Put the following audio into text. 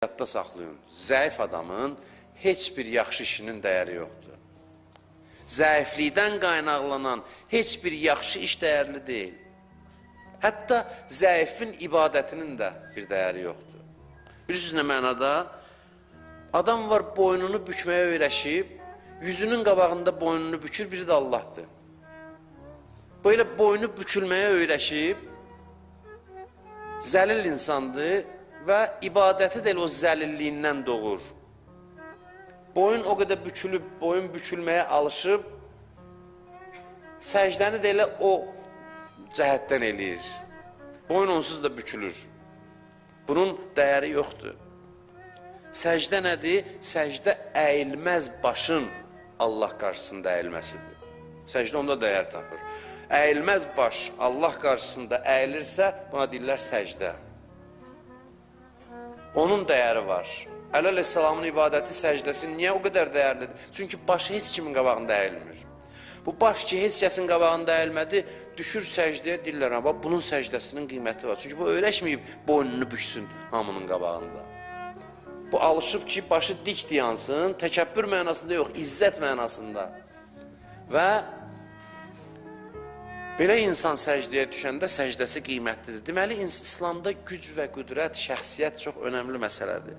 Yadda saxlayın, zəif adamın heç bir yaxşı işinin dəyəri yoxdur. Zəiflikdən qaynaqlanan heç bir yaxşı iş dəyərli deyil. Hətta zəifin ibadətinin də bir dəyəri yoxdur. Bilirsiniz nə mənada? Adam var boynunu bükməyə öyrəşib, yüzünün qabağında boynunu bükür, biri də Allahdır. Böyle boynu bükülməyə öyrəşib, zəlil insandır və ibadəti də o zəlilliyindən doğur. Boyun o qədər bükülüb, boyun bükülməyə alışıb, səcdəni də elə o cəhətdən eləyir. Boyun onsuz da bükülür. Bunun dəyəri yoxdur. Səcdə nədir? Səcdə əyilməz başın Allah qarşısında əyilməsidir. Səcdə onda dəyər tapır. Əyilməz baş Allah qarşısında əyilirsə, buna deyirlər səcdə. Onun dəyəri var. Əli əleyhissalamın ibadəti, səcdəsi niyə o qədər dəyərlidir? Çünki başı heç kimin qabağında əyilmir. Bu baş ki, heç kəsin qabağında əyilmədi, düşür səcdəyə, deyirlər, bunun səcdəsinin qiyməti var. Çünki bu öyrəşməyib, boynunu büksün hamının qabağında. Bu alışıb ki, başı dik diyansın, təkəbbür mənasında yox, izzət mənasında. Və belə insan səcdəyə düşəndə səcdəsi qiymətlidir. Deməli, İslamda güc və qüdrət, şəxsiyyət çox önəmli məsələdir.